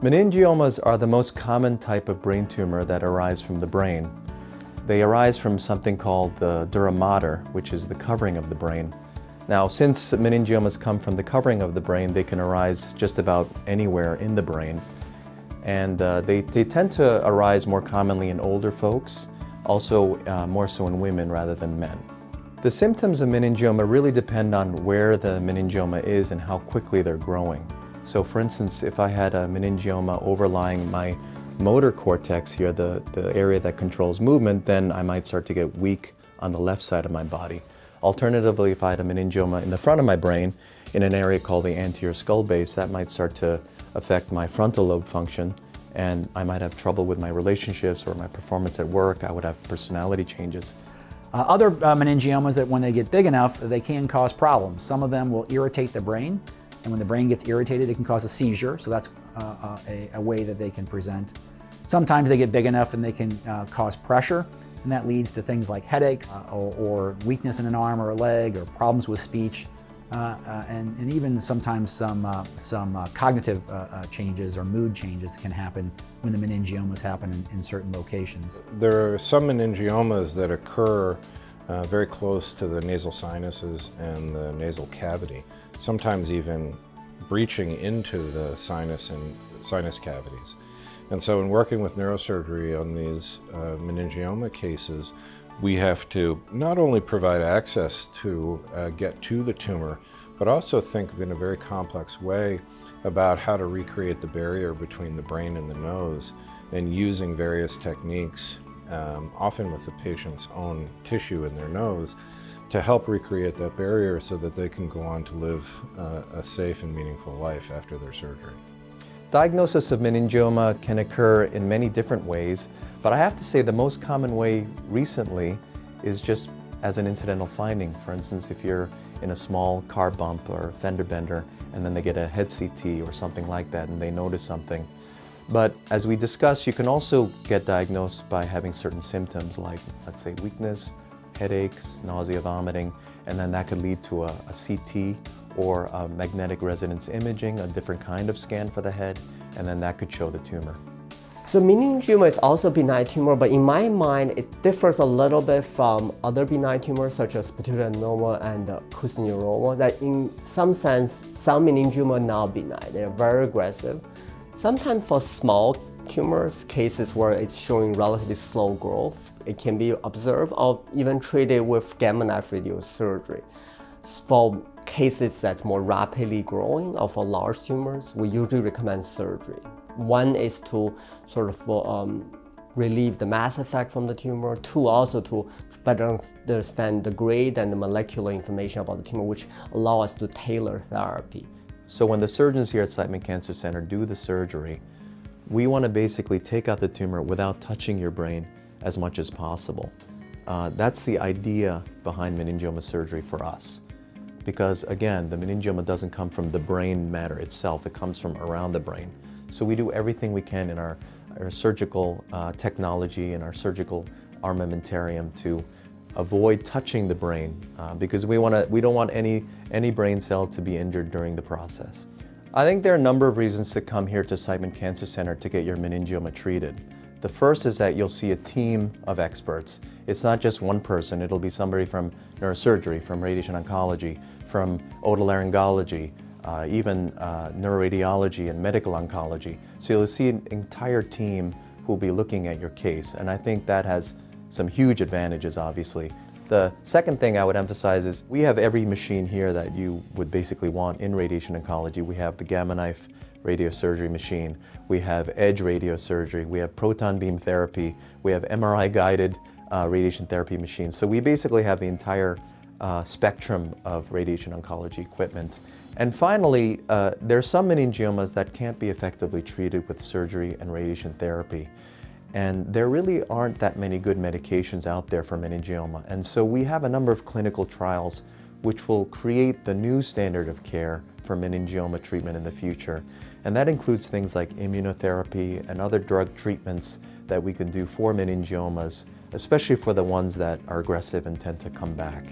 Meningiomas are the most common type of brain tumor that arise from the brain. They arise from something called the dura mater, which is the covering of the brain. Now, since meningiomas come from the covering of the brain, they can arise just about anywhere in the brain. And they tend to arise more commonly in older folks, also more so in women rather than men. The symptoms of meningioma really depend on where the meningioma is and how quickly they're growing. So for instance, if I had a meningioma overlying my motor cortex here, the area that controls movement, then I might start to get weak on the left side of my body. Alternatively, if I had a meningioma in the front of my brain, in an area called the anterior skull base, that might start to affect my frontal lobe function, and I might have trouble with my relationships or my performance at work. I would have personality changes. Other meningiomas, that when they get big enough, they can cause problems. Some of them will irritate the brain, and when the brain gets irritated, it can cause a seizure, so that's a way that they can present. Sometimes they get big enough and they can cause pressure, and that leads to things like headaches or weakness in an arm or a leg, or problems with speech, and even sometimes some cognitive changes or mood changes can happen when the meningiomas happen in certain locations. There are some meningiomas that occur very close to the nasal sinuses and the nasal cavity, sometimes even breaching into the sinus and sinus cavities. And so in working with neurosurgery on these meningioma cases, we have to not only provide access to get to the tumor, but also think in a very complex way about how to recreate the barrier between the brain and the nose, and using various techniques, often with the patient's own tissue in their nose, to help recreate that barrier so that they can go on to live a safe and meaningful life after their surgery. Diagnosis of meningioma can occur in many different ways, but I have to say the most common way recently is just as an incidental finding. For instance, if you're in a small car bump or fender bender and then they get a head CT or something like that and they notice something. But as we discussed, you can also get diagnosed by having certain symptoms like, let's say, weakness, headaches, nausea, vomiting, and then that could lead to a CT or a magnetic resonance imaging, a different kind of scan for the head, and then that could show the tumor. So meningioma is also a benign tumor, but in my mind, it differs a little bit from other benign tumors such as pituitary and Kussner neuroma, that in some sense, some meningioma are not benign. They're very aggressive. Sometimes for small tumors, cases where it's showing relatively slow growth, it can be observed or even treated with gamma knife radiosurgery. For cases that's more rapidly growing or for large tumors, we usually recommend surgery. One is to sort of relieve the mass effect from the tumor. Two, also to better understand the grade and the molecular information about the tumor, which allow us to tailor therapy. So when the surgeons here at Siteman Cancer Center do the surgery, we want to basically take out the tumor without touching your brain as much as possible. That's the idea behind meningioma surgery for us. Because again, the meningioma doesn't come from the brain matter itself, it comes from around the brain. So we do everything we can in our surgical technology and our surgical armamentarium to avoid touching the brain because we don't want any brain cell to be injured during the process. I think there are a number of reasons to come here to Siteman Cancer Center to get your meningioma treated. The first is that you'll see a team of experts. It's not just one person, it'll be somebody from neurosurgery, from radiation oncology, from otolaryngology, even neuroradiology and medical oncology. So you'll see an entire team who'll be looking at your case, and I think that has some huge advantages, obviously. The second thing I would emphasize is we have every machine here that you would basically want in radiation oncology. We have the gamma knife radiosurgery machine, we have edge radiosurgery, we have proton beam therapy, we have MRI guided radiation therapy machines. So we basically have the entire spectrum of radiation oncology equipment. And finally, there are some meningiomas that can't be effectively treated with surgery and radiation therapy. And there really aren't that many good medications out there for meningioma. And so we have a number of clinical trials which will create the new standard of care for meningioma treatment in the future. And that includes things like immunotherapy and other drug treatments that we can do for meningiomas, especially for the ones that are aggressive and tend to come back.